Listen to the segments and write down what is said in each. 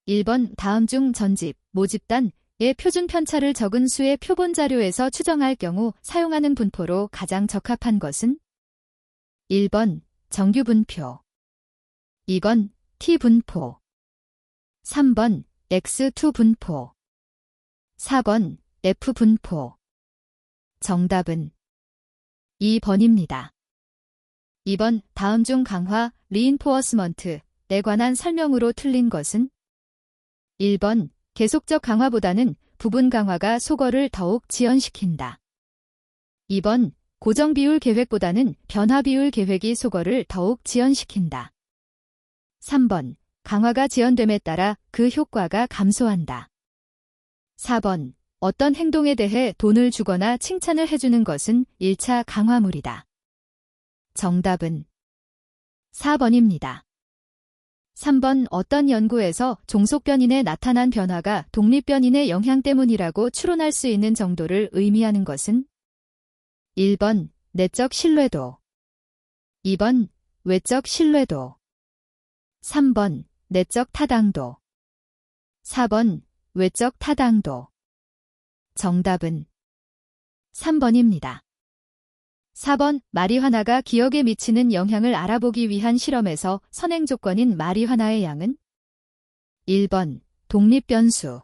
1번 다음 중 전집, 모집단의 표준 편차를 적은 수의 표본 자료에서 추정할 경우 사용하는 분포로 가장 적합한 것은? 1번 정규 분표, 2번 T 분포, 3번 X2 분포, 4번 F 분포. 정답은 2번입니다. 2번 다음 중 강화, 리인포어스먼트에 관한 설명으로 틀린 것은? 1번 계속적 강화보다는 부분 강화가 속어를 더욱 지연시킨다. 2번 고정 비율 계획보다는 변화 비율 계획이 속어를 더욱 지연시킨다. 3번 강화가 지연됨에 따라 그 효과가 감소한다. 4번 어떤 행동에 대해 돈을 주거나 칭찬을 해주는 것은 1차 강화물이다. 정답은 4번입니다. 3번 어떤 연구에서 종속변인에 나타난 변화가 독립변인의 영향 때문이라고 추론할 수 있는 정도를 의미하는 것은? 1번 내적 신뢰도, 2번 외적 신뢰도, 3번 내적 타당도, 4번 외적 타당도. 정답은 3번입니다. 4번 마리화나가 기억에 미치는 영향을 알아보기 위한 실험에서 선행 조건인 마리화나의 양은? 1번 독립변수,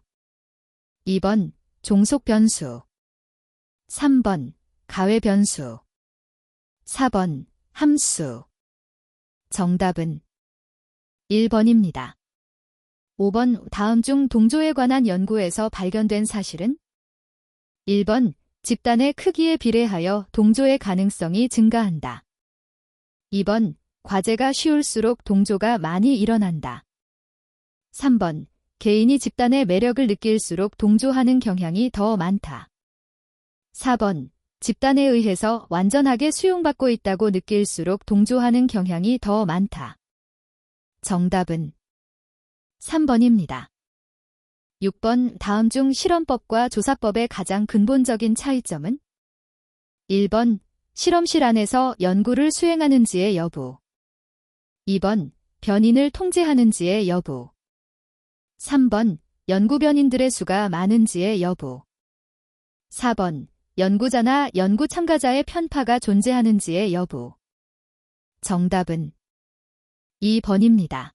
2번 종속변수, 3번 가외변수, 4번 함수. 정답은 1번입니다. 5번 다음 중 동조에 관한 연구에서 발견된 사실은? 1번 집단의 크기에 비례하여 동조의 가능성이 증가한다. 2번 과제가 쉬울수록 동조가 많이 일어난다. 3번 개인이 집단의 매력을 느낄수록 동조하는 경향이 더 많다. 4번 집단에 의해서 완전하게 수용받고 있다고 느낄수록 동조하는 경향이 더 많다. 정답은 3번입니다. 6번 다음 중 실험법과 조사법의 가장 근본적인 차이점은? 1번 실험실 안에서 연구를 수행하는지의 여부, 2번 변인을 통제하는지의 여부, 3번 연구 변인들의 수가 많은지의 여부, 4번 연구자나 연구 참가자의 편파가 존재하는지의 여부. 정답은 2번입니다.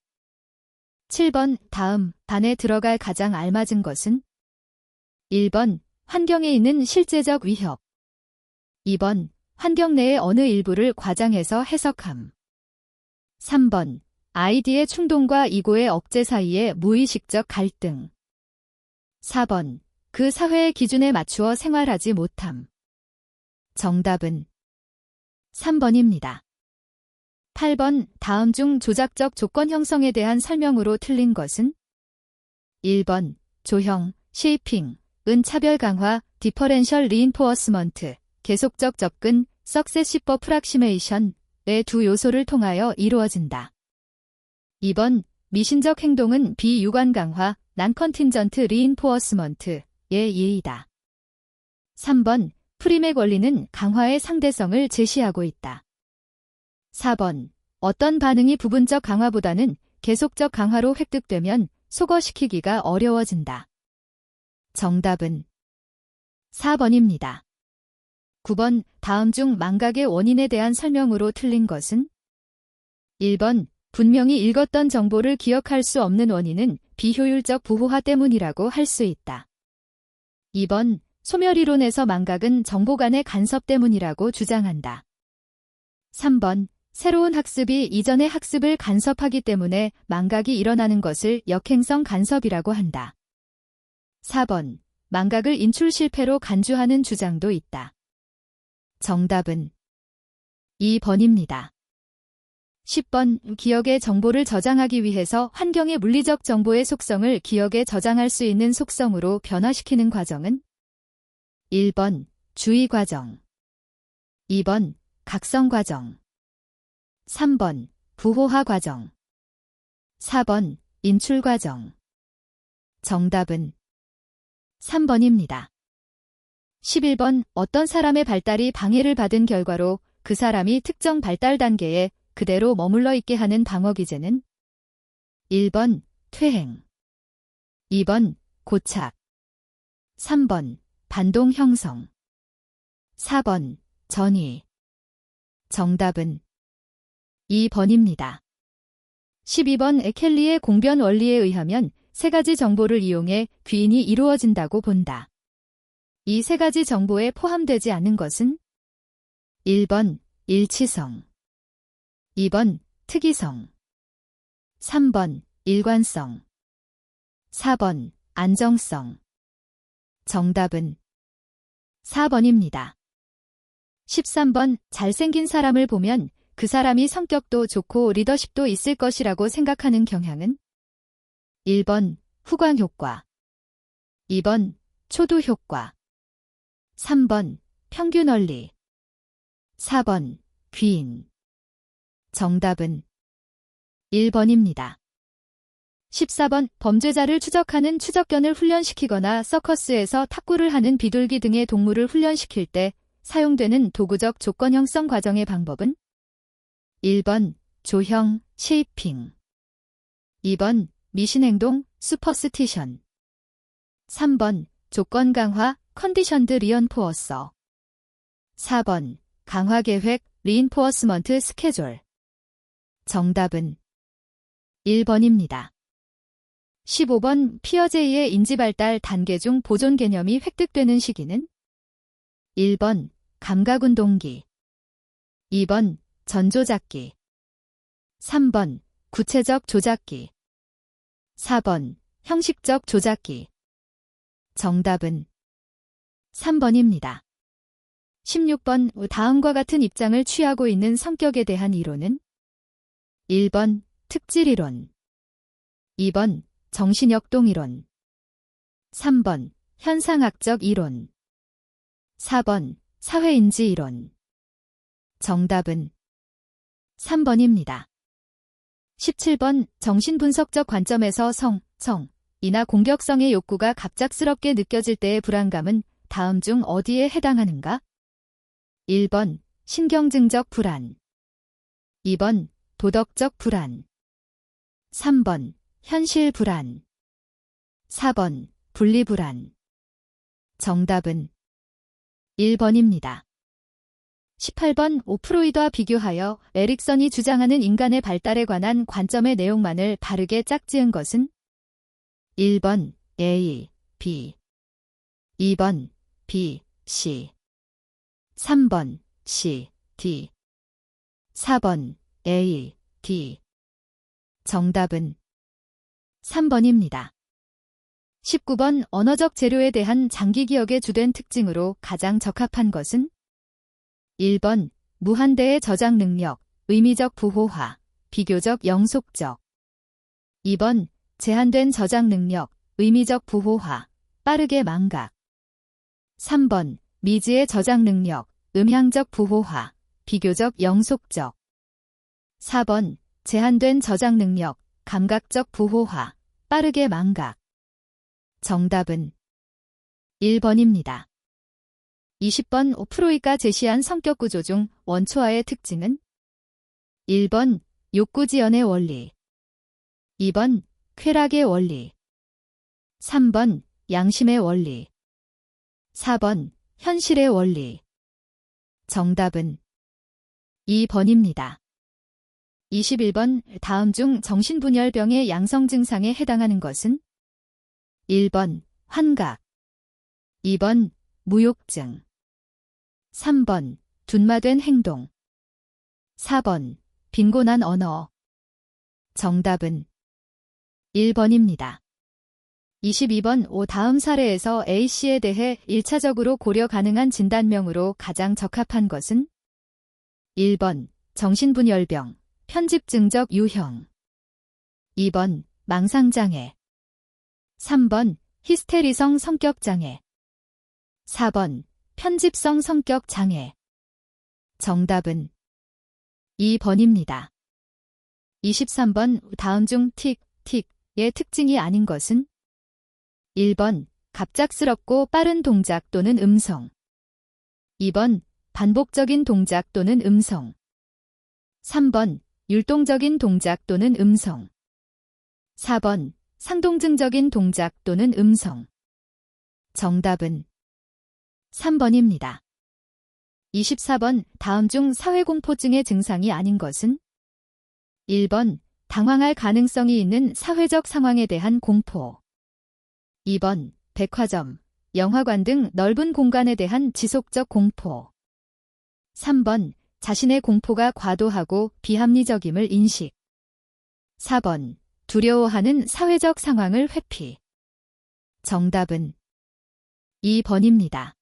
7번 다음 반에 들어갈 가장 알맞은 것은? 1번 환경에 있는 실제적 위협, 2번 환경 내의 어느 일부를 과장해서 해석함, 3번 아이디의 충동과 이고의 억제 사이의 무의식적 갈등, 4번 그 사회의 기준에 맞추어 생활하지 못함. 정답은 3번입니다. 8번 다음 중 조작적 조건 형성에 대한 설명으로 틀린 것은? 1번 조형, 쉐이핑, 차별 강화, 디퍼렌셜 리인포어스먼트, 계속적 접근, 석세시브 어프락시메이션의 두 요소를 통하여 이루어진다. 2번 미신적 행동은 비유관 강화, 난컨틴전트 리인포어스먼트의 예이다. 3번 프림의 권리는 강화의 상대성을 제시하고 있다. 4번 어떤 반응이 부분적 강화보다는 계속적 강화로 획득되면 소거시키기가 어려워진다. 정답은 4번입니다. 9번 다음 중 망각의 원인에 대한 설명으로 틀린 것은? 1번 분명히 읽었던 정보를 기억할 수 없는 원인은 비효율적 부호화 때문이라고 할 수 있다. 2번 소멸이론에서 망각은 정보 간의 간섭 때문이라고 주장한다. 3번 새로운 학습이 이전의 학습을 간섭하기 때문에 망각이 일어나는 것을 역행성 간섭이라고 한다. 4번 망각을 인출 실패로 간주하는 주장도 있다. 정답은 2번입니다. 10번 기억의 정보를 저장하기 위해서 환경의 물리적 정보의 속성을 기억에 저장할 수 있는 속성으로 변화시키는 과정은? 1번 주의 과정, 2번 각성 과정, 3번 부호화 과정, 4번 인출 과정. 정답은 3번입니다. 11번 어떤 사람의 발달이 방해를 받은 결과로 그 사람이 특정 발달 단계에 그대로 머물러 있게 하는 방어 기제는? 1번 퇴행, 2번 고착. 3번 반동 형성. 4번 전위. 정답은 2번입니다. 12번 켈리의 공변 원리에 의하면 세 가지 정보를 이용해 귀인이 이루어진다고 본다. 이 세 가지 정보에 포함되지 않는 것은 1번 일치성, 2번 특이성, 3번 일관성, 4번 안정성. 정답은 4번입니다. 13번 잘생긴 사람을 보면 그 사람이 성격도 좋고 리더십도 있을 것이라고 생각하는 경향은 1번 후광효과, 2번 초두효과, 3번 평균원리, 4번 귀인. 정답은 1번입니다. 14번 범죄자를 추적하는 추적견을 훈련시키거나 서커스에서 탁구를 하는 비둘기 등의 동물을 훈련시킬 때 사용되는 도구적 조건 형성 과정의 방법은 1번 조형, 쉐이핑, 2번 미신행동, 슈퍼스티션, 3번 조건 강화, 컨디션드 리언포어서, 4번 강화계획, 리인포어스먼트 스케줄. 정답은 1번입니다. 15번 피어제이의 인지발달 단계 중 보존 개념이 획득되는 시기는 1번 감각운동기, 2번 전조작기, 3번 구체적 조작기, 4번 형식적 조작기. 정답은 3번입니다. 16번 다음과 같은 입장을 취하고 있는 성격에 대한 이론은 1번 특질이론, 2번 정신역동이론, 3번 현상학적 이론, 4번 사회인지이론. 정답은 3번입니다. 17번 정신분석적 관점에서 이나 공격성의 욕구가 갑작스럽게 느껴질 때의 불안감은 다음 중 어디에 해당하는가? 1번 신경증적 불안, 2번 도덕적 불안, 3번 현실 불안, 4번 분리불안. 정답은 1번입니다. 18번 프로이드와 비교하여 에릭선이 주장하는 인간의 발달에 관한 관점의 내용만을 바르게 짝지은 것은 1번 A, B, 2번 B, C, 3번 C, D, 4번 A, D. 정답은 3번입니다. 19번 언어적 재료에 대한 장기 기억의 주된 특징으로 가장 적합한 것은 1번 무한대의 저장 능력, 의미적 부호화, 비교적 영속적, 2번 제한된 저장 능력, 의미적 부호화, 빠르게 망각, 3번 미지의 저장 능력, 음향적 부호화, 비교적 영속적, 4번 제한된 저장 능력, 감각적 부호화, 빠르게 망각. 정답은 1번입니다. 20번 프로이드가 제시한 성격 구조 중 원초아의 특징은 1번 욕구지연의 원리, 2번 쾌락의 원리, 3번 양심의 원리, 4번 현실의 원리. 정답은 2번입니다. 21번 다음 중 정신분열병의 양성 증상에 해당하는 것은 1번 환각, 2번 무욕증, 3번 둔마된 행동, 4번 빈곤한 언어. 정답은 1번입니다. 22번 다음 사례에서 A씨에 대해 1차적으로 고려 가능한 진단명으로 가장 적합한 것은 1번 정신분열병, 편집증적 유형, 2번 망상장애, 3번 히스테리성 성격장애, 4번 편집성 성격장애. 정답은 2번입니다. 23번 다음 중 틱의 특징이 아닌 것은 1번 갑작스럽고 빠른 동작 또는 음성, 2번 반복적인 동작 또는 음성, 3번 율동적인 동작 또는 음성, 4번 상동증적인 동작 또는 음성. 정답은 3번입니다. 24번 다음 중 사회공포증의 증상이 아닌 것은? 1번 당황할 가능성이 있는 사회적 상황에 대한 공포. 2번 백화점, 영화관 등 넓은 공간에 대한 지속적 공포. 3번 자신의 공포가 과도하고 비합리적임을 인식. 4번 두려워하는 사회적 상황을 회피. 정답은 2번입니다.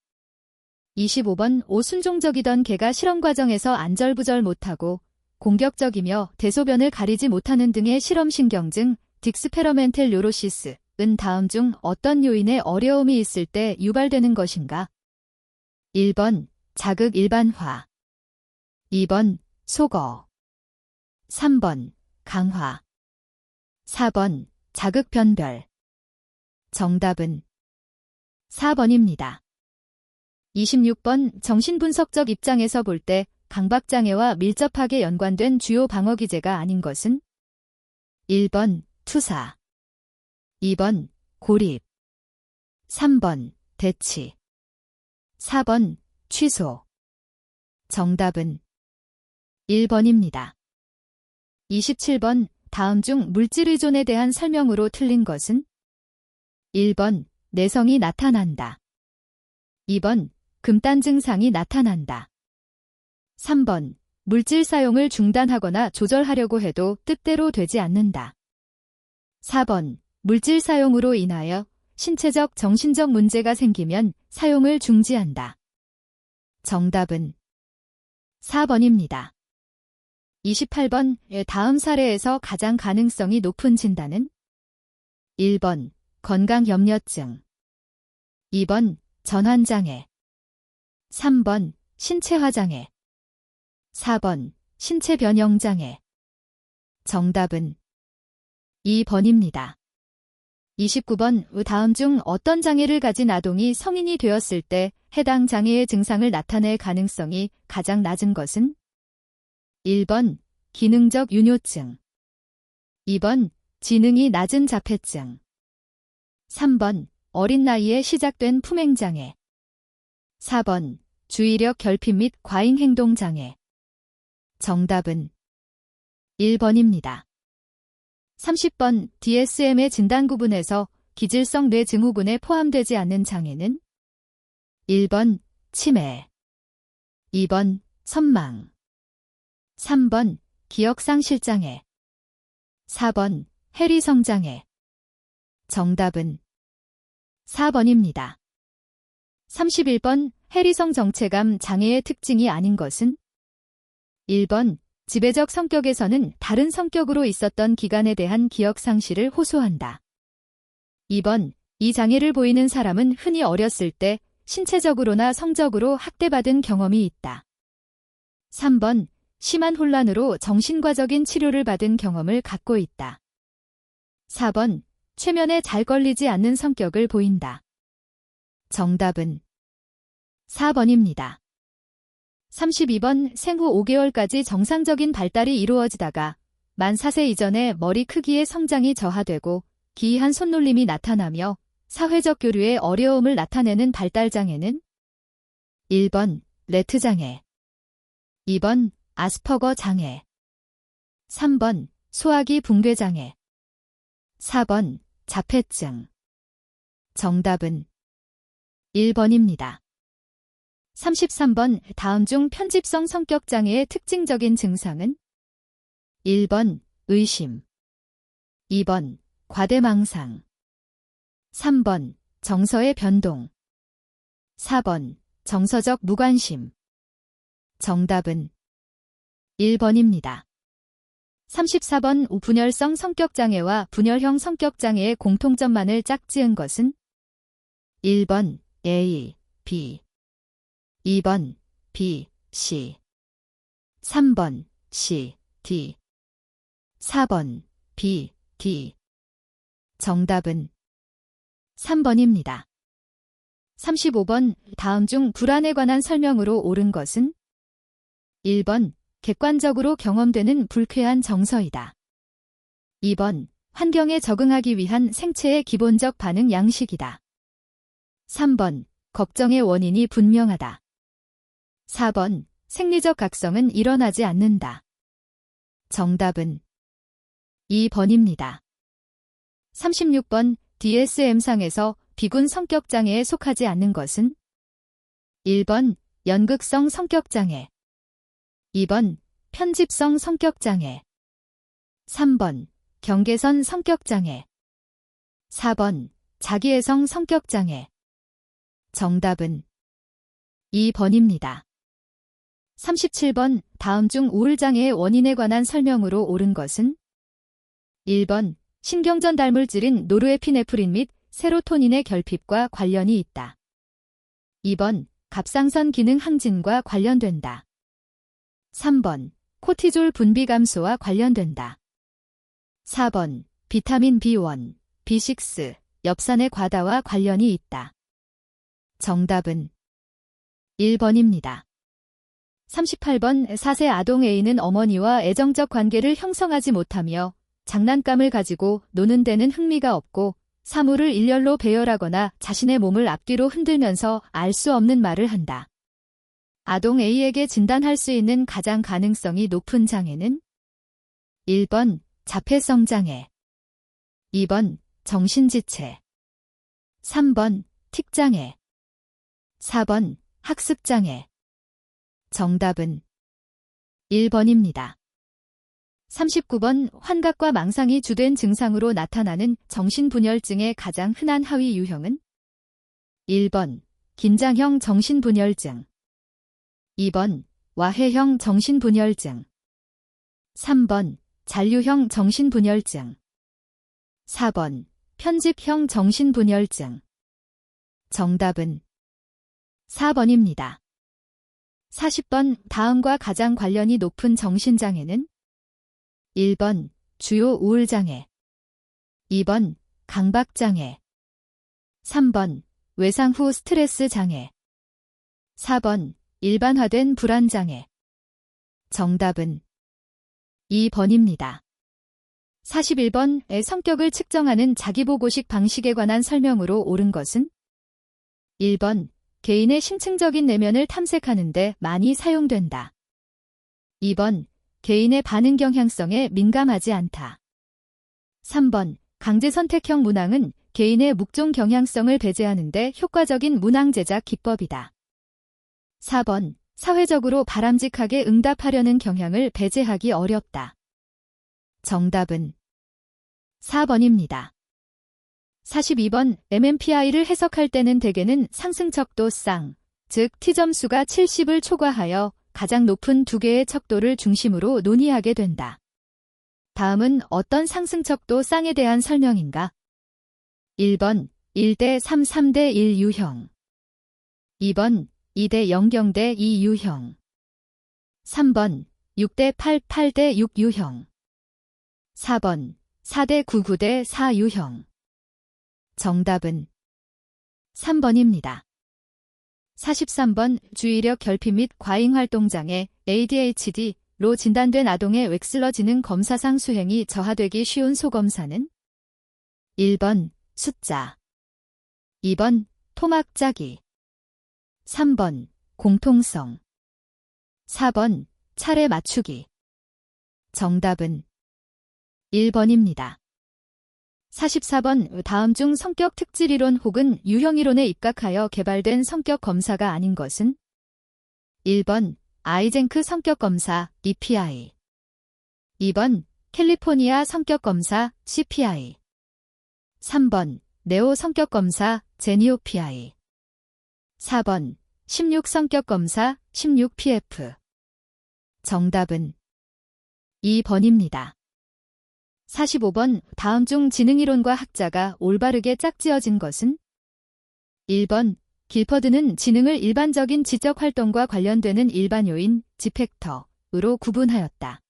25번 오순종적이던 개가 실험 과정에서 안절부절 못하고 공격적이며 대소변을 가리지 못하는 등의 실험신경증 딕스페러멘텔 뉴로시스은 다음 중 어떤 요인에 어려움이 있을 때 유발되는 것인가? 1번 자극 일반화. 2번 소거. 3번 강화. 4번 자극 변별. 정답은 4번입니다. 26번 정신분석적 입장에서 볼 때 강박장애와 밀접하게 연관된 주요 방어기제가 아닌 것은? 1번 투사. 2번 고립. 3번 대치. 4번 취소. 정답은 1번입니다. 27번 다음 중 물질 의존에 대한 설명으로 틀린 것은? 1번 내성이 나타난다. 2번 금단 증상이 나타난다. 3번 물질 사용을 중단하거나 조절하려고 해도 뜻대로 되지 않는다. 4번 물질 사용으로 인하여 신체적 정신적 문제가 생기면 사용을 중지한다. 정답은 4번입니다. 28번 다음 사례에서 가장 가능성이 높은 진단은? 1번 건강염려증. 2번 전환장애. 3번 신체화장애. 4번 신체변형장애. 정답은 2번입니다. 29번 다음 중 어떤 장애를 가진 아동이 성인이 되었을 때 해당 장애의 증상을 나타낼 가능성이 가장 낮은 것은? 1번 기능적 유뇨증. 2번 지능이 낮은 자폐증. 3번 어린 나이에 시작된 품행장애. 4번 주의력 결핍 및 과잉행동장애. 정답은 1번입니다. 30번 DSM의 진단 구분에서 기질성 뇌 증후군에 포함되지 않는 장애는? 1번 치매. 2번 선망. 3번 기억상실장애. 4번 해리성장애. 정답은 4번입니다. 31번 해리성 정체감 장애의 특징이 아닌 것은? 1번 지배적 성격에서는 다른 성격으로 있었던 기간에 대한 기억 상실을 호소한다. 2번 이 장애를 보이는 사람은 흔히 어렸을 때 신체적으로나 성적으로 학대받은 경험이 있다. 3번 심한 혼란으로 정신과적인 치료를 받은 경험을 갖고 있다. 4번 최면에 잘 걸리지 않는 성격을 보인다. 정답은 4번입니다. 32번 생후 5개월까지 정상적인 발달이 이루어지다가 만 4세 이전에 머리 크기의 성장이 저하되고 기이한 손놀림이 나타나며 사회적 교류에 어려움을 나타내는 발달장애는? 1번 레트장애. 2번 아스퍼거 장애. 3번 소화기 붕괴장애. 4번 자폐증. 정답은 1번입니다. 33번 다음 중 편집성 성격장애의 특징적인 증상은? 1번 의심. 2번 과대망상. 3번 정서의 변동. 4번 정서적 무관심. 정답은 1번입니다. 34번 분열성 성격장애와 분열형 성격장애의 공통점만을 짝지은 것은? 1번 A, B. 2번 B, C. 3번 C, D. 4번 B, D. 정답은 3번입니다. 35번 다음 중 불안에 관한 설명으로 옳은 것은? 1번 객관적으로 경험되는 불쾌한 정서이다. 2번 환경에 적응하기 위한 생체의 기본적 반응 양식이다. 3번, 걱정의 원인이 분명하다. 4번, 생리적 각성은 일어나지 않는다. 정답은 2번입니다. 36번, DSM상에서 비군 성격장애에 속하지 않는 것은? 1번, 연극성 성격장애. 2번, 편집성 성격장애. 3번, 경계선 성격장애. 4번, 자기애성 성격장애. 정답은 2번입니다. 37번, 다음 중 우울장애의 원인에 관한 설명으로 옳은 것은? 1번, 신경전 달물질인 노르에피네프린 및 세로토닌의 결핍과 관련이 있다. 2번, 갑상선 기능 항진과 관련된다. 3번, 코티졸 분비 감소와 관련된다. 4번, 비타민 B1, B6, 엽산의 과다와 관련이 있다. 정답은 1번입니다. 38번, 4세 아동 A는 어머니와 애정적 관계를 형성하지 못하며 장난감을 가지고 노는 데는 흥미가 없고 사물을 일렬로 배열하거나 자신의 몸을 앞뒤로 흔들면서 알 수 없는 말을 한다. 아동 A에게 진단할 수 있는 가장 가능성이 높은 장애는? 1번, 자폐성 장애. 2번, 정신지체. 3번, 틱장애. 4번, 학습장애. 정답은 1번입니다. 39번, 환각과 망상이 주된 증상으로 나타나는 정신분열증의 가장 흔한 하위 유형은? 1번, 긴장형 정신분열증. 2번, 와해형 정신분열증. 3번, 잔류형 정신분열증. 4번, 편집형 정신분열증. 정답은 4번입니다. 40번, 다음과 가장 관련이 높은 정신장애는? 1번, 주요 우울장애. 2번, 강박장애. 3번, 외상 후 스트레스 장애. 4번, 일반화된 불안장애. 정답은 2번입니다. 41번의 성격을 측정하는 자기보고식 방식에 관한 설명으로 옳은 것은? 1번, 개인의 심층적인 내면을 탐색하는 데 많이 사용된다. 2번, 개인의 반응 경향성에 민감하지 않다. 3번, 강제선택형 문항은 개인의 묵종 경향성을 배제하는 데 효과적인 문항 제작 기법이다. 4번, 사회적으로 바람직하게 응답하려는 경향을 배제하기 어렵다. 정답은 4번입니다. 42번, MMPI를 해석할 때는 대개는 상승 척도 쌍, 즉 T점수가 70을 초과하여 가장 높은 두 개의 척도를 중심으로 논의하게 된다. 다음은 어떤 상승 척도 쌍에 대한 설명인가? 1번, 1대 3, 3대 1 유형. 2번, 2대 0대 2 유형. 3번, 6대 8, 8대 6 유형. 4번, 4대 9, 9대 4 유형. 정답은 3번입니다. 43번, 주의력 결핍 및 과잉활동장애 ADHD로 진단된 아동의 웩슬러 지능 검사상 수행이 저하되기 쉬운 소검사는? 1번, 숫자. 2번, 토막 짜기. 3번, 공통성. 4번, 차례 맞추기. 정답은 1번입니다. 44번, 다음 중 성격 특질이론 혹은 유형이론에 입각하여 개발된 성격 검사가 아닌 것은? 1번, 아이젠크 성격검사 EPI. 2번, 캘리포니아 성격검사 CPI. 3번, 네오 성격검사 제니오PI. 4번, 16 성격검사 16PF. 정답은 2번입니다. 45번, 다음 중 지능이론과 학자가 올바르게 짝지어진 것은? 1번, 길퍼드는 지능을 일반적인 지적활동과 관련되는 일반 요인, 지팩터로 구분하였다.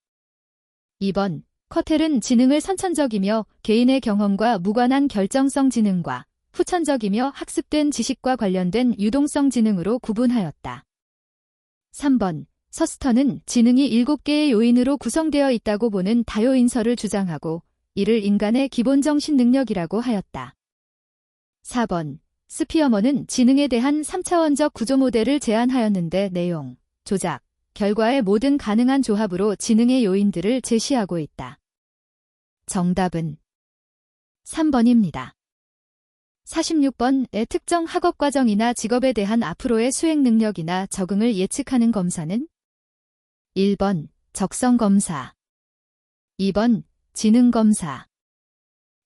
2번, 커텔은 지능을 선천적이며 개인의 경험과 무관한 결정성 지능과 후천적이며 학습된 지식과 관련된 유동성 지능으로 구분하였다. 3번, 서스터는 지능이 7개의 요인으로 구성되어 있다고 보는 다요인설을 주장하고 이를 인간의 기본 정신 능력이라고 하였다. 4번. 스피어먼은 지능에 대한 3차원적 구조 모델을 제안하였는데 내용, 조작, 결과의 모든 가능한 조합으로 지능의 요인들을 제시하고 있다. 정답은 3번입니다. 46번의 특정 학업과정이나 직업에 대한 앞으로의 수행 능력이나 적응을 예측하는 검사는 1번 적성검사, 2번 지능검사,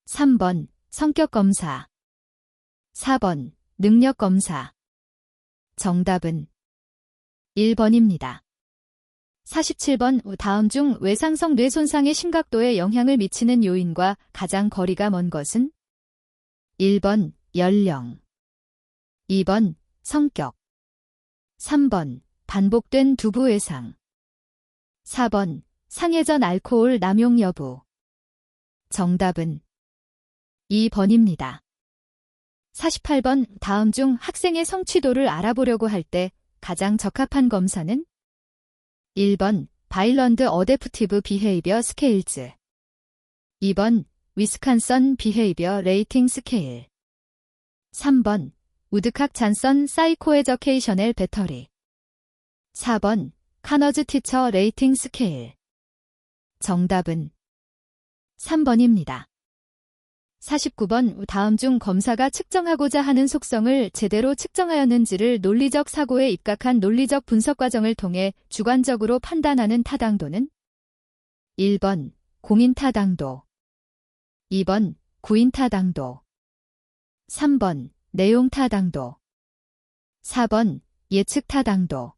3번 성격검사, 4번 능력검사. 정답은 1번입니다. 47번 다음 중 외상성 뇌 손상의 심각도에 영향을 미치는 요인과 가장 거리가 먼 것은 1번 연령, 2번 성격, 3번 반복된 두부 외상, 4번 상해전 알코올 남용 여부. 정답은 2번입니다. 48번 다음 중 학생의 성취도를 알아보려고 할 때 가장 적합한 검사는 1번 바일런드 어댑티브 비헤이비어 스케일즈, 2번 위스칸선 비헤이비어 레이팅 스케일, 3번 우드칵 잔선 사이코 에저케이셔널 배터리, 4번 카너즈 티처 레이팅 스케일. 정답은 3번입니다. 49번 다음 중 검사가 측정하고자 하는 속성을 제대로 측정하였는지를 논리적 사고에 입각한 논리적 분석 과정을 통해 주관적으로 판단하는 타당도는 1번 공인 타당도, 2번 구인 타당도, 3번 내용 타당도, 4번 예측 타당도.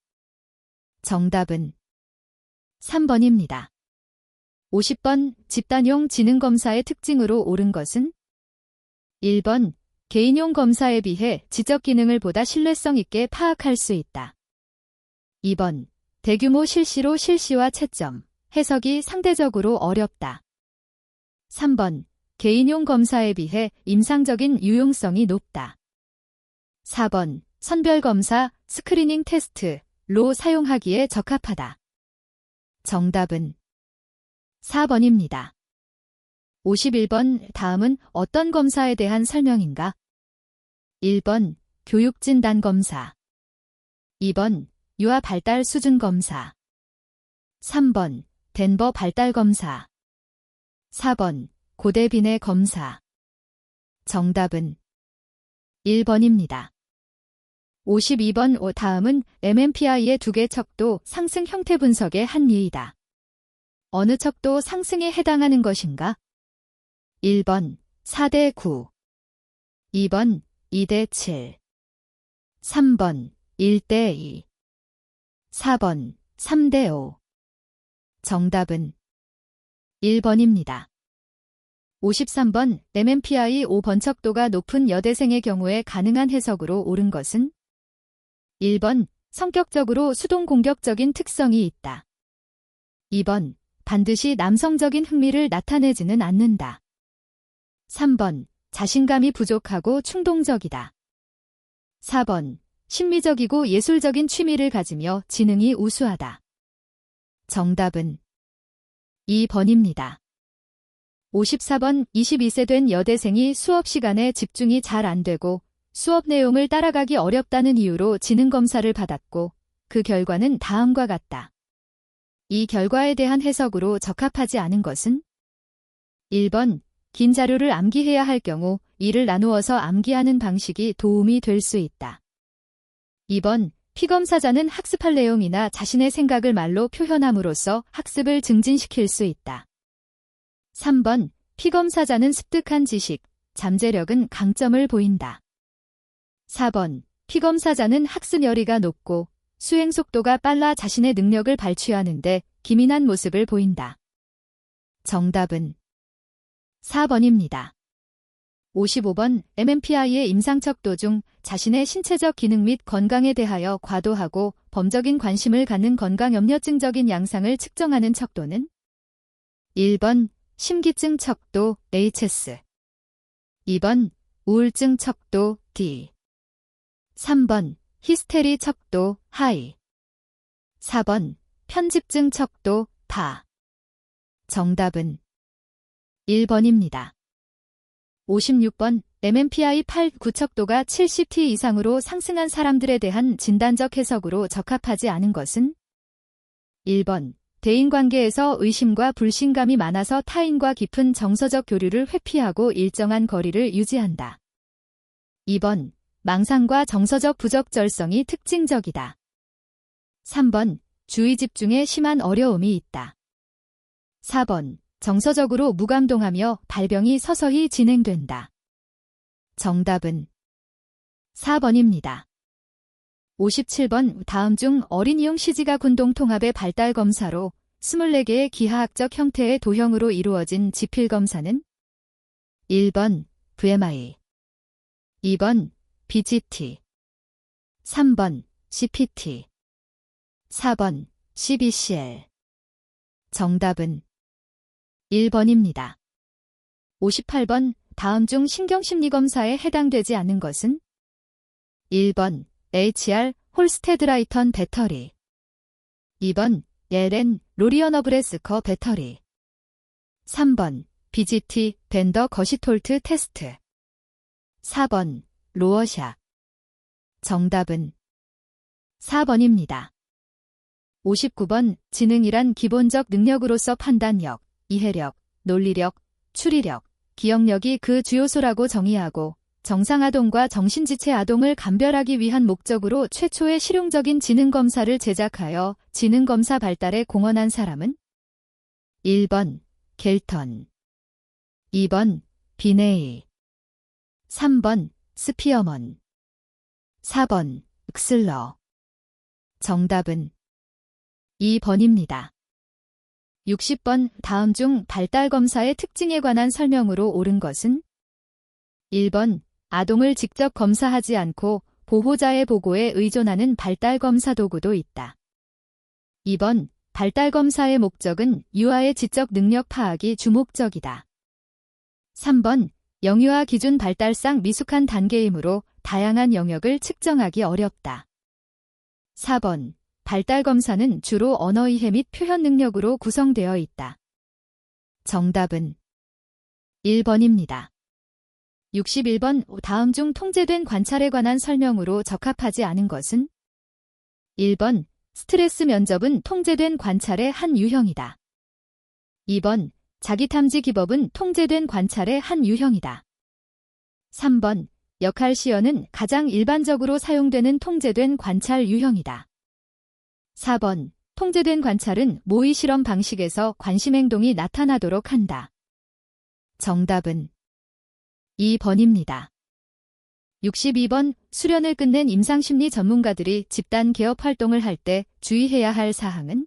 정답은 3번입니다. 50번 집단용 지능검사의 특징으로 옳은 것은 1번 개인용 검사에 비해 지적 기능을 보다 신뢰성 있게 파악할 수 있다. 2번 대규모 실시로 실시와 채점, 해석이 상대적으로 어렵다. 3번 개인용 검사에 비해 임상적인 유용성이 높다. 4번 선별검사, 스크리닝 테스트로 사용하기에 적합하다. 정답은 4번입니다. 51번 다음은 어떤 검사에 대한 설명인가? 1번 교육진단검사, 2번 유아 발달 수준 검사, 3번 덴버 발달 검사, 4번 고대 비내 검사. 정답은 1번입니다. 52번 다음은 MMPI의 두 개 척도 상승 형태 분석의 한 예이다. 어느 척도 상승에 해당하는 것인가? 1번 4대 9, 2번 2대 7, 3번 1대 2, 4번 3대 5. 정답은 1번입니다. 53번 MMPI 5번 척도가 높은 여대생의 경우에 가능한 해석으로 옳은 것은 1번 성격적으로 수동 공격적인 특성이 있다. 2번 반드시 남성적인 흥미를 나타내지는 않는다. 3번 자신감이 부족하고 충동적이다. 4번 심미적이고 예술적인 취미를 가지며 지능이 우수하다. 정답은 2번입니다. 54번 22세 된 여대생이 수업 시간에 집중이 잘 안 되고 수업 내용을 따라가기 어렵다는 이유로 지능검사를 받았고 그 결과는 다음과 같다. 이 결과에 대한 해석으로 적합하지 않은 것은 1번 긴 자료를 암기해야 할 경우 이를 나누어서 암기하는 방식이 도움이 될 수 있다. 2번 피검사자는 학습할 내용이나 자신의 생각을 말로 표현함으로써 학습을 증진시킬 수 있다. 3번 피검사자는 습득한 지식, 잠재력은 강점을 보인다. 4번 피검사자는 학습 열의가 높고 수행 속도가 빨라 자신의 능력을 발휘하는데 기민한 모습을 보인다. 정답은 4번입니다. 55번 MMPI의 임상척도 중 자신의 신체적 기능 및 건강에 대하여 과도하고 범적인 관심을 갖는 건강염려증적인 양상을 측정하는 척도는 1번 심기증 척도 HS, 2번 우울증 척도 D, 3번 히스테리 척도 하이, 4번 편집증 척도 파. 정답은 1번입니다. 56번 MMPI 8 구척도가 70T 이상으로 상승한 사람들에 대한 진단적 해석으로 적합하지 않은 것은? 1번 대인관계에서 의심과 불신감이 많아서 타인과 깊은 정서적 교류를 회피하고 일정한 거리를 유지한다. 2번 망상과 정서적 부적절성이 특징적이다. 3번 주의 집중에 심한 어려움이 있다. 4번 정서적으로 무감동하며 발병이 서서히 진행된다. 정답은 4번입니다. 57번 다음 중 어린이용 시지각 운동통합의 발달 검사로 24개의 기하학적 형태의 도형으로 이루어진 지필 검사는? 1번 VMI 2번 BGT 3번 CPT 4번 CBCL 정답은 1번입니다. 58번 다음 중 신경심리검사에 해당되지 않는 것은? 1번 HR 홀스테드라이턴 배터리 2번 LN 로리언어브레스커 배터리 3번 BGT 벤더 거시톨트 테스트 4번 로어샷 정답은 4번입니다. 59번 지능이란 기본적 능력으로서 판단력, 이해력, 논리력, 추리력, 기억력이 그 주요소라고 정의하고 정상아동과 정신지체 아동을 감별하기 위한 목적으로 최초의 실용적인 지능검사를 제작하여 지능검사 발달에 공헌한 사람은? 1번 겔턴 2번 비네이 3번 스피어먼 4번 윽슬러 정답은 2번입니다. 60번 다음 중 발달검사의 특징에 관한 설명으로 옳은 것은? 1번 아동을 직접 검사하지 않고 보호자의 보고에 의존하는 발달검사 도구도 있다. 2번 발달검사의 목적은 유아의 지적 능력 파악이 주목적이다. 3번 영유아 기준 발달상 미숙한 단계이므로 다양한 영역을 측정하기 어렵다. 4번 발달검사는 주로 언어 이해 및 표현 능력으로 구성되어 있다. 정답은 1번입니다. 61번 다음 중 통제된 관찰에 관한 설명으로 적합하지 않은 것은? 1번 스트레스 면접은 통제된 관찰의 한 유형이다. 2번 자기탐지 기법은 통제된 관찰의 한 유형이다. 3번 역할 시연은 가장 일반적으로 사용되는 통제된 관찰 유형이다. 4번 통제된 관찰은 모의 실험 방식에서 관심 행동이 나타나도록 한다. 정답은 2번입니다. 62번 수련을 끝낸 임상심리 전문가들이 집단 개업 활동을 할 때 주의해야 할 사항은?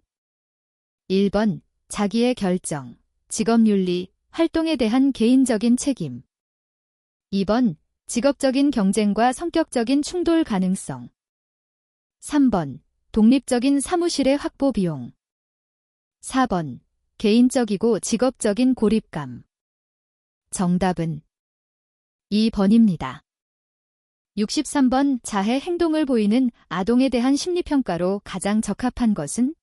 1번 자기의 결정, 직업윤리, 활동에 대한 개인적인 책임 2번 직업적인 경쟁과 성격적인 충돌 가능성 3번 독립적인 사무실의 확보 비용 4번 개인적이고 직업적인 고립감 정답은 2번입니다. 63번 자해 행동을 보이는 아동에 대한 심리평가로 가장 적합한 것은?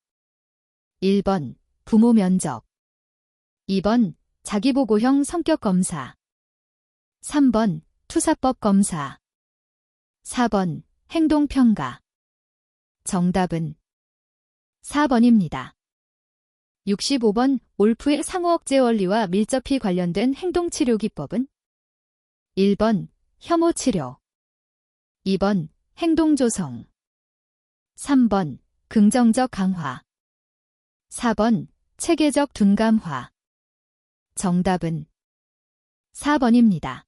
1번 부모 면접 2번 자기보고형 성격검사 3번 투사법 검사 4번 행동평가 정답은 4번입니다. 65번 올프의 상호억제 원리와 밀접히 관련된 행동치료 기법은? 1번 혐오치료 2번 행동조성 3번 긍정적 강화 4번 체계적 둔감화 정답은 4번입니다.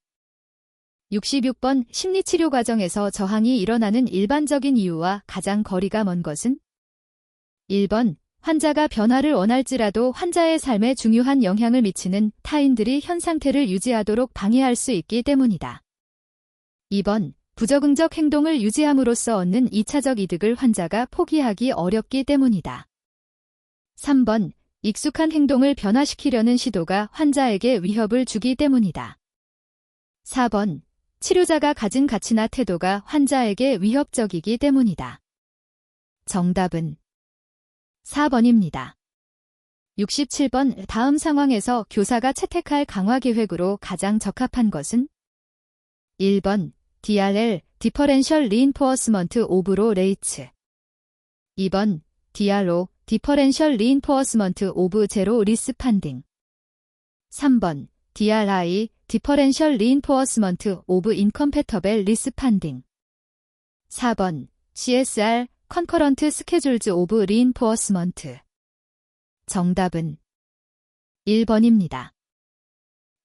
66번 심리치료 과정에서 저항이 일어나는 일반적인 이유와 가장 거리가 먼 것은? 1번 환자가 변화를 원할지라도 환자의 삶에 중요한 영향을 미치는 타인들이 현 상태를 유지하도록 방해할 수 있기 때문이다. 2번 부적응적 행동을 유지함으로써 얻는 2차적 이득을 환자가 포기하기 어렵기 때문이다. 3번 익숙한 행동을 변화시키려는 시도가 환자에게 위협을 주기 때문이다. 4번 치료자가 가진 가치나 태도가 환자에게 위협적이기 때문이다. 정답은 4번입니다. 67번 다음 상황에서 교사가 채택할 강화 계획으로 가장 적합한 것은 1번 DRL Differential Reinforcement of Rates 2번 DRO Differential Reinforcement of Zero Responding 3번 DRI Differential Reinforcement of Incompatible Responding 4번 CSR Concurrent Schedules of Reinforcement 정답은 1번입니다.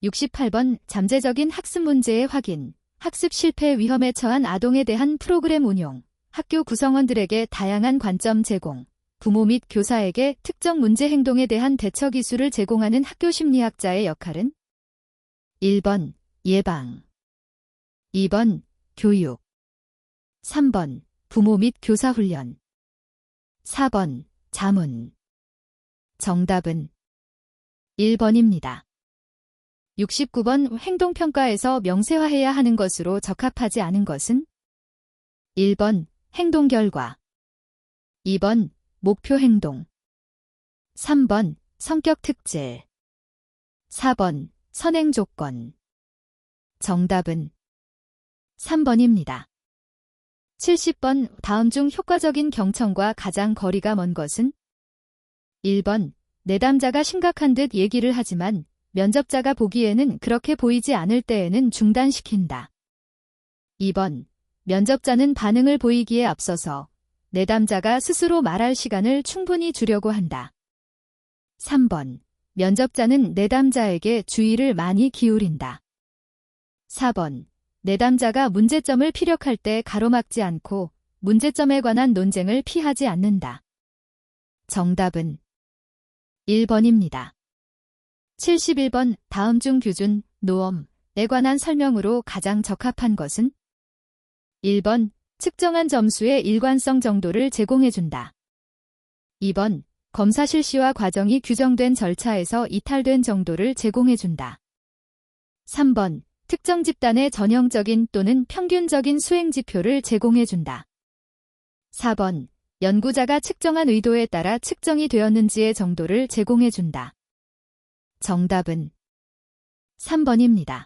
68번 잠재적인 학습 문제의 확인, 학습 실패 위험에 처한 아동에 대한 프로그램 운용, 학교 구성원들에게 다양한 관점 제공, 부모 및 교사에게 특정 문제 행동에 대한 대처 기술을 제공하는 학교 심리학자의 역할은 1번 예방, 2번 교육, 3번 부모 및 교사 훈련, 4번 자문. 정답은 1번입니다. 69번 행동평가에서 명세화해야 하는 것으로 적합하지 않은 것은 1번 행동 결과, 2번 목표 행동, 3번 성격 특질, 4번 선행 조건. 정답은 3번입니다. 70번 다음 중 효과적인 경청과 가장 거리가 먼 것은 1번 내담자가 심각한 듯 얘기를 하지만 면접자가 보기에는 그렇게 보이지 않을 때에는 중단시킨다. 2번 면접자는 반응을 보이기에 앞서서 내담자가 스스로 말할 시간을 충분히 주려고 한다. 3번 면접자는 내담자에게 주의를 많이 기울인다. 4번 내담자가 문제점을 피력할 때 가로막지 않고 문제점에 관한 논쟁을 피하지 않는다. 정답은 1번입니다. 71번 다음 중 규준, 노엄에 관한 설명으로 가장 적합한 것은 1번 측정한 점수의 일관성 정도를 제공해준다. 2번 검사 실시와 과정이 규정된 절차에서 이탈된 정도를 제공해준다. 3번 특정 집단의 전형적인 또는 평균적인 수행 지표를 제공해준다. 4번 연구자가 측정한 의도에 따라 측정이 되었는지의 정도를 제공해준다. 정답은 3번입니다.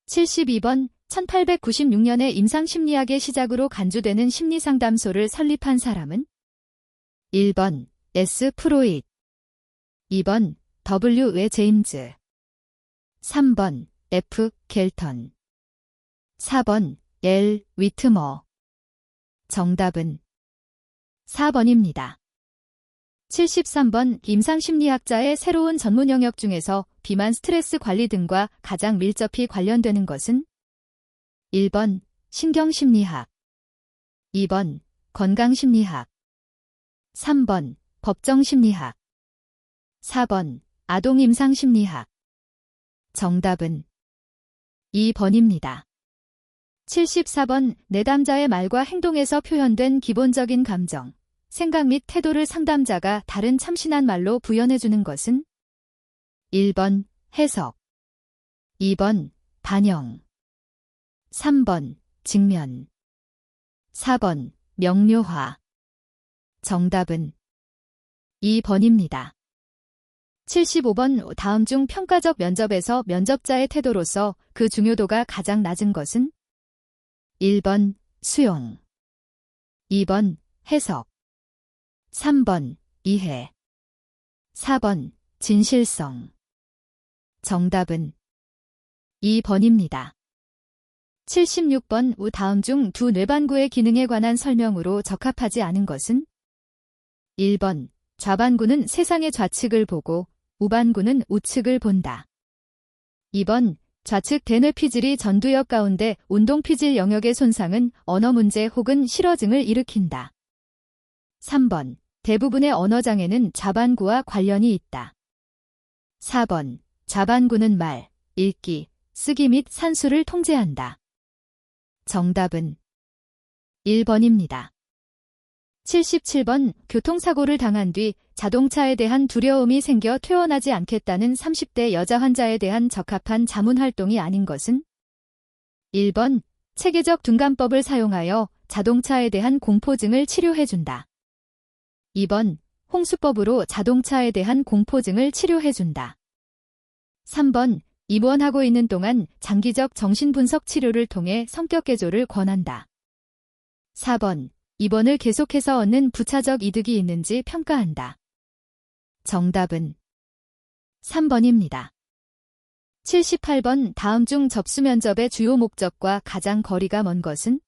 72번 1896년에 임상심리학의 시작으로 간주되는 심리상담소를 설립한 사람은 1번 S. 프로이트, 2번 W. 웨 제임즈, 3번 F. 겔턴, 4번 L. 위트머. 정답은 4번입니다. 73번 임상심리학자의 새로운 전문 영역 중에서 비만 스트레스 관리 등과 가장 밀접히 관련되는 것은 1번 신경심리학, 2번 건강심리학, 3번 법정심리학, 4번 아동임상심리학. 정답은 2번입니다. 74번 내담자의 말과 행동에서 표현된 기본적인 감정, 생각 및 태도를 상담자가 다른 참신한 말로 부연해주는 것은 1번 해석, 2번 반영, 3번 직면, 4번 명료화. 정답은 2번입니다. 75번 다음 중 평가적 면접에서 면접자의 태도로서 그 중요도가 가장 낮은 것은 1번 수용, 2번 해석, 3번 이해, 4번 진실성. 정답은 2번입니다. 76번 다음 중 두 뇌반구의 기능에 관한 설명으로 적합하지 않은 것은 1번 좌반구는 세상의 좌측을 보고 우반구는 우측을 본다. 2번 좌측 대뇌피질이 전두엽 가운데 운동피질 영역의 손상은 언어 문제 혹은 실어증을 일으킨다. 3번 대부분의 언어장애는 좌반구와 관련이 있다. 4번 좌반구는 말, 읽기, 쓰기 및 산수를 통제한다. 정답은 1번입니다. 77번 교통사고를 당한 뒤 자동차에 대한 두려움이 생겨 퇴원하지 않겠다는 30대 여자 환자에 대한 적합한 자문활동이 아닌 것은 1번 체계적 둔감법을 사용하여 자동차에 대한 공포증을 치료해준다. 2번 홍수법으로 자동차에 대한 공포증을 치료해준다. 3번, 입원하고 있는 동안 장기적 정신분석 치료를 통해 성격 개조를 권한다. 4번, 입원을 계속해서 얻는 부차적 이득이 있는지 평가한다. 정답은 3번입니다. 78번, 다음 중 접수 면접의 주요 목적과 가장 거리가 먼 것은?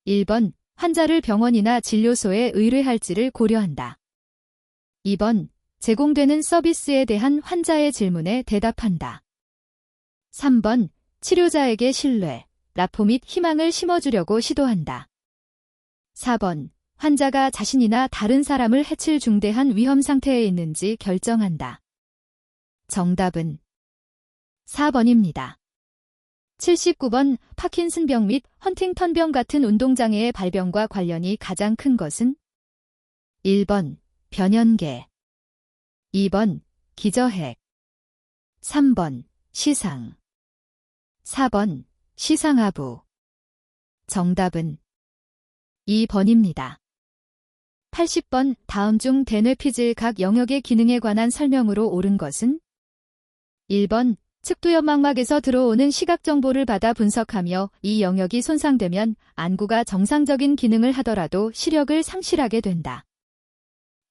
1번, 환자를 병원이나 진료소에 의뢰할지를 고려한다. 2번, 제공되는 서비스에 대한 환자의 질문에 대답한다. 3번, 치료자에게 신뢰, 라포 및 희망을 심어주려고 시도한다. 4번, 환자가 자신이나 다른 사람을 해칠 중대한 위험 상태에 있는지 결정한다. 정답은 4번입니다. 79번, 파킨슨병 및 헌팅턴병 같은 운동장애의 발병과 관련이 가장 큰 것은? 1번, 변연계. 2번, 기저핵. 3번, 시상. 4번, 시상하부. 정답은 2번입니다. 80번, 다음 중 대뇌피질 각 영역의 기능에 관한 설명으로 옳은 것은? 1번, 측두엽막막에서 들어오는 시각 정보를 받아 분석하며 이 영역이 손상되면 안구가 정상적인 기능을 하더라도 시력을 상실하게 된다.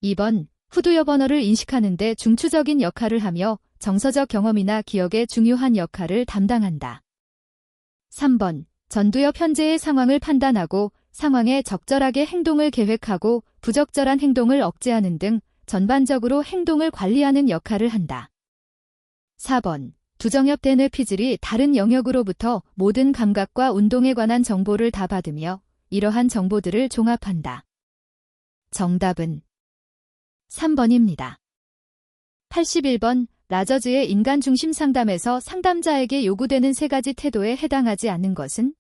2번, 후두엽 언어를 인식하는 데 중추적인 역할을 하며 정서적 경험이나 기억에 중요한 역할을 담당한다. 3번, 전두엽 현재의 상황을 판단하고 상황에 적절하게 행동을 계획하고 부적절한 행동을 억제하는 등 전반적으로 행동을 관리하는 역할을 한다. 4번, 두정엽 대뇌피질이 다른 영역으로부터 모든 감각과 운동에 관한 정보를 다 받으며 이러한 정보들을 종합한다. 정답은 3번입니다. 81번, 라저즈의 인간 중심 상담에서 상담자에게 요구되는 3가지 태도에 해당하지 않는 것은?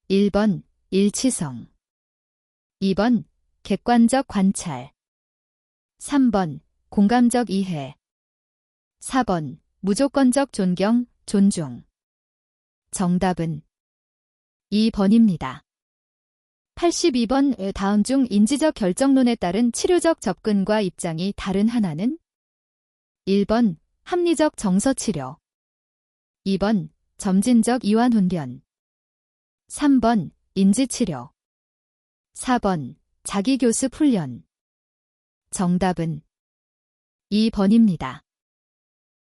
1번, 일치성. 2번, 객관적 관찰. 3번, 공감적 이해. 4번, 무조건적 존경, 존중. 정답은 2번입니다. 82번, 다음 중 인지적 결정론에 따른 치료적 접근과 입장이 다른 하나는? 1번, 합리적 정서치료. 2번, 점진적 이완훈련. 3번, 인지치료. 4번, 자기교습 훈련. 정답은 2번입니다.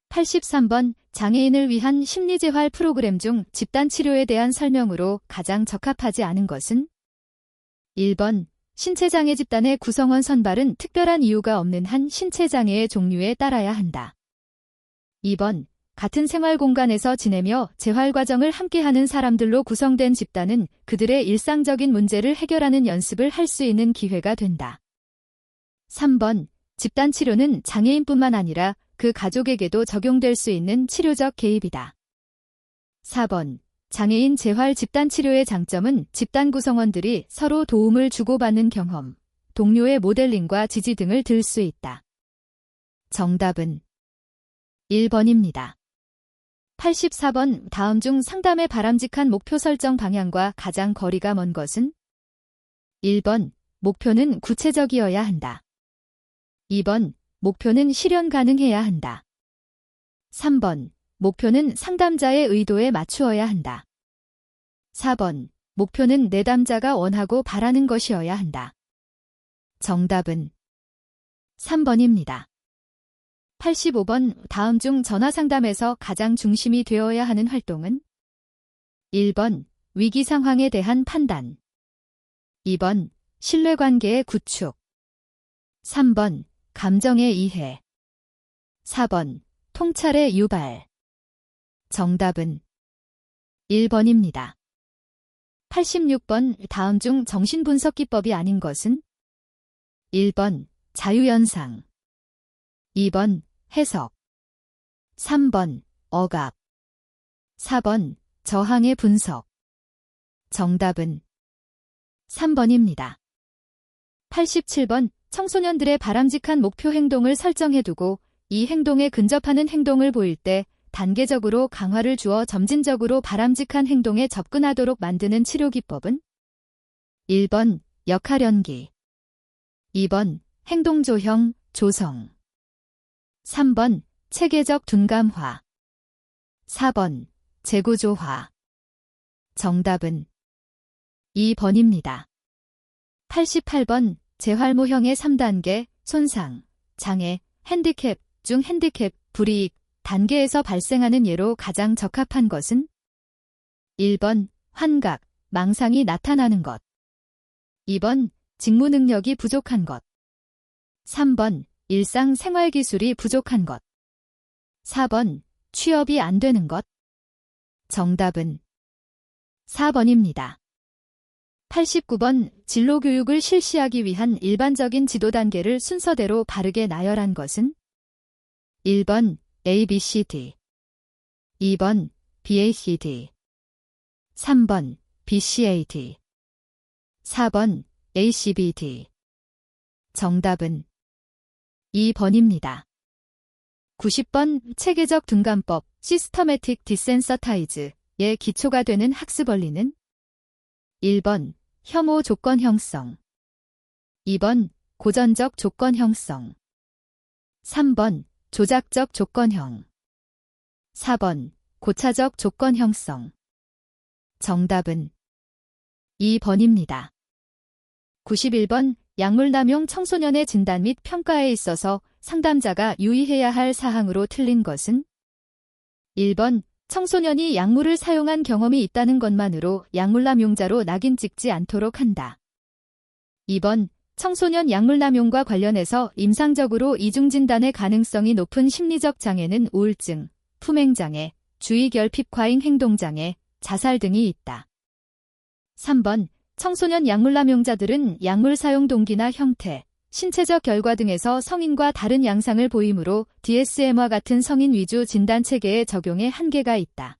83번, 장애인을 위한 심리재활 프로그램 중 집단치료에 대한 설명으로 가장 적합하지 않은 것은? 1번, 신체장애 집단의 구성원 선발은 특별한 이유가 없는 한 신체장애의 종류에 따라야 한다. 2번, 같은 생활 공간에서 지내며 재활 과정을 함께하는 사람들로 구성된 집단은 그들의 일상적인 문제를 해결하는 연습을 할 수 있는 기회가 된다. 3번, 집단치료는 장애인뿐만 아니라 그 가족에게도 적용될 수 있는 치료적 개입이다. 4번, 장애인 재활 집단치료의 장점은 집단 구성원들이 서로 도움을 주고받는 경험, 동료의 모델링과 지지 등을 들 수 있다. 정답은 1번입니다. 84번, 다음 중 상담의 바람직한 목표 설정 방향과 가장 거리가 먼 것은? 1번, 목표는 구체적이어야 한다. 2번, 목표는 실현 가능해야 한다. 3번, 목표는 상담자의 의도에 맞추어야 한다. 4번, 목표는 내담자가 원하고 바라는 것이어야 한다. 정답은 3번입니다. 85번, 다음 중 전화상담에서 가장 중심이 되어야 하는 활동은? 1번, 위기 상황에 대한 판단. 2번, 신뢰관계의 구축. 3번, 감정의 이해. 4번, 통찰의 유발. 정답은 1번입니다. 86번, 다음 중 정신분석 기법이 아닌 것은? 1번, 자유연상. 2번, 해석. 3번, 억압. 4번, 저항의 분석. 정답은 3번입니다. 87번, 청소년들의 바람직한 목표 행동을 설정해두고 이 행동에 근접하는 행동을 보일 때 단계적으로 강화를 주어 점진적으로 바람직한 행동에 접근하도록 만드는 치료 기법은? 1번, 역할연기. 2번, 행동조형, 조성. 3번, 체계적 둔감화. 4번, 재구조화. 정답은 2번입니다. 88번, 재활모형의 3단계, 손상, 장애, 핸디캡 중 핸디캡, 불이익 단계에서 발생하는 예로 가장 적합한 것은 1번, 환각, 망상이 나타나는 것. 2번, 직무 능력이 부족한 것. 3번, 일상 생활 기술이 부족한 것. 4번, 취업이 안 되는 것. 정답은 4번입니다. 89번, 진로교육을 실시하기 위한 일반적인 지도 단계를 순서대로 바르게 나열한 것은 1번, ABCD. 2번, BACD. 3번, BCAD. 4번, ACBD. 정답은 2번입니다. 90번, 체계적 둔감법, 시스터매틱 디센서타이즈의 기초가 되는 학습 원리는 1번, 혐오 조건 형성. 2번, 고전적 조건 형성. 3번, 조작적 조건형. 4번, 고차적 조건 형성. 정답은 2번입니다. 91번, 약물남용 청소년의 진단 및 평가에 있어서 상담자가 유의해야 할 사항으로 틀린 것은 1번, 청소년이 약물을 사용한 경험이 있다는 것만으로 약물남용자로 낙인 찍지 않도록 한다. 2번, 청소년 약물남용과 관련해서 임상적으로 이중진단의 가능성이 높은 심리적 장애는 우울증, 품행장애, 주의결핍 과잉 행동장애, 자살 등이 있다. 3번, 청소년 약물남용자들은 약물 사용 동기나 형태, 신체적 결과 등에서 성인과 다른 양상을 보이므로 DSM과 같은 성인 위주 진단 체계의 적용에 한계가 있다.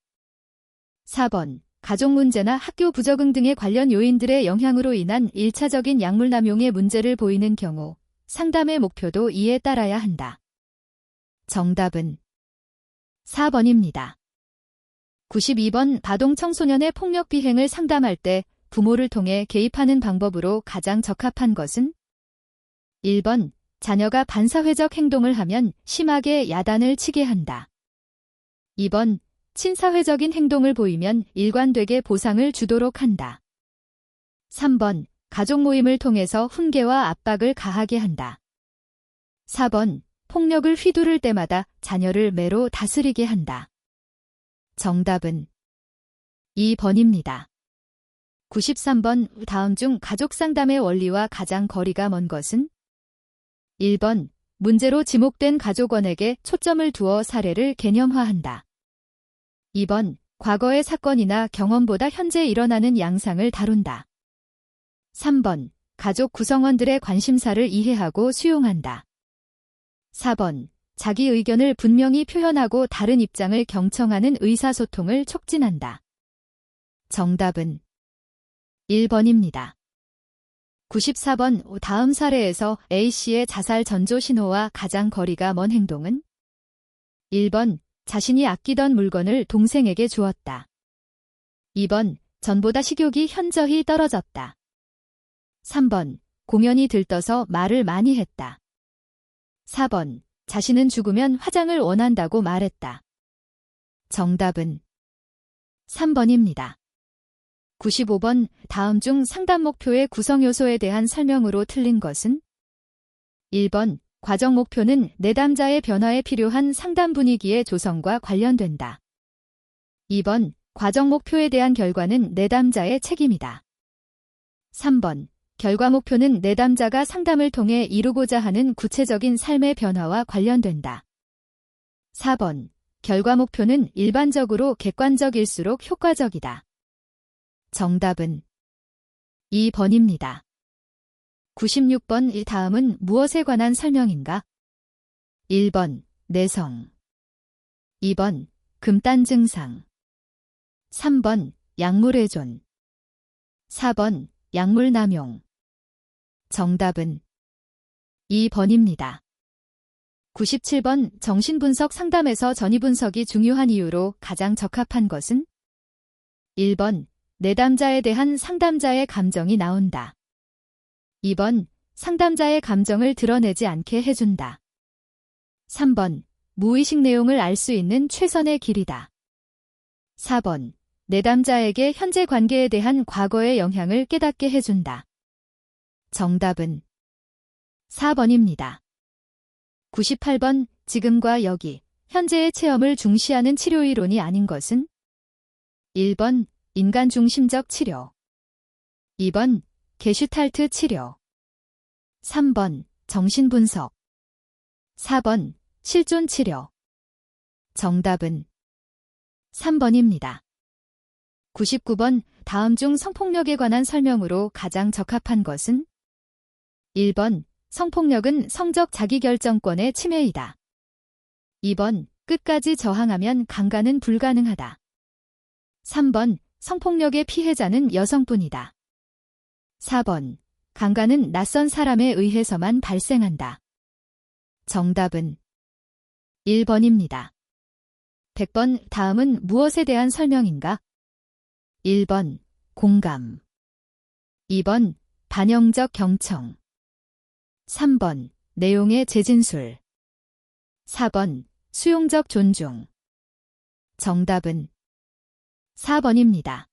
4번, 가족 문제나 학교 부적응 등의 관련 요인들의 영향으로 인한 1차적인 약물남용의 문제를 보이는 경우 상담의 목표도 이에 따라야 한다. 정답은 4번입니다. 92번, 아동 청소년의 폭력 비행을 상담할 때 부모를 통해 개입하는 방법으로 가장 적합한 것은 1번, 자녀가 반사회적 행동을 하면 심하게 야단을 치게 한다. 2번, 친사회적인 행동을 보이면 일관되게 보상을 주도록 한다. 3번, 가족 모임을 통해서 훈계와 압박을 가하게 한다. 4번, 폭력을 휘두를 때마다 자녀를 매로 다스리게 한다. 정답은 2번입니다. 93번, 다음 중 가족 상담의 원리와 가장 거리가 먼 것은 1번, 문제로 지목된 가족원에게 초점을 두어 사례를 개념화한다. 2번, 과거의 사건이나 경험보다 현재 일어나는 양상을 다룬다. 3번, 가족 구성원들의 관심사를 이해하고 수용한다. 4번, 자기 의견을 분명히 표현하고 다른 입장을 경청하는 의사소통을 촉진한다. 정답은 1번입니다. 94번, 다음 사례에서 A씨의 자살 전조 신호와 가장 거리가 먼 행동은 1번, 자신이 아끼던 물건을 동생에게 주었다. 2번, 전보다 식욕이 현저히 떨어졌다. 3번, 공연이 들떠서 말을 많이 했다. 4번, 자신은 죽으면 화장을 원한다고 말했다. 정답은 3번입니다. 95번, 다음 중 상담 목표의 구성 요소에 대한 설명으로 틀린 것은 1번, 과정 목표는 내담자의 변화에 필요한 상담 분위기의 조성과 관련된다. 2번, 과정 목표에 대한 결과는 내담자의 책임이다. 3번, 결과 목표는 내담자가 상담을 통해 이루고자 하는 구체적인 삶의 변화와 관련된다. 4번, 결과 목표는 일반적으로 객관적일수록 효과적이다. 정답은 2번입니다. 96번, 이 다음은 무엇에 관한 설명인가? 1번, 내성. 2번, 금단 증상. 3번, 약물의존. 4번, 약물 남용. 정답은 2번입니다. 97번, 정신분석 상담에서 전이분석이 중요한 이유로 가장 적합한 것은 1번, 내담자에 대한 상담자의 감정이 나온다. 2번, 상담자의 감정을 드러내지 않게 해준다. 3번. 무의식 내용을 알 수 있는 최선의 길이다. 4번. 내담자에게 현재 관계에 대한 과거의 영향을 깨닫게 해준다. 정답은 4번입니다. 98번. 지금과 여기, 현재의 체험을 중시하는 치료이론이 아닌 것은? 1번. 인간 중심적 치료. 2번. 게슈탈트 치료. 3번. 정신분석. 4번. 실존 치료. 정답은 3번입니다. 99번. 다음 중 성폭력에 관한 설명으로 가장 적합한 것은? 1번. 성폭력은 성적 자기결정권의 침해이다. 2번. 끝까지 저항하면 강간은 불가능하다. 3번. 성폭력의 피해자는 여성뿐이다. 4번. 강간은 낯선 사람에 의해서만 발생한다. 정답은 1번입니다. 100번. 다음은 무엇에 대한 설명인가? 1번. 공감. 2번. 반영적 경청. 3번. 내용의 재진술. 4번. 수용적 존중. 정답은 4번입니다.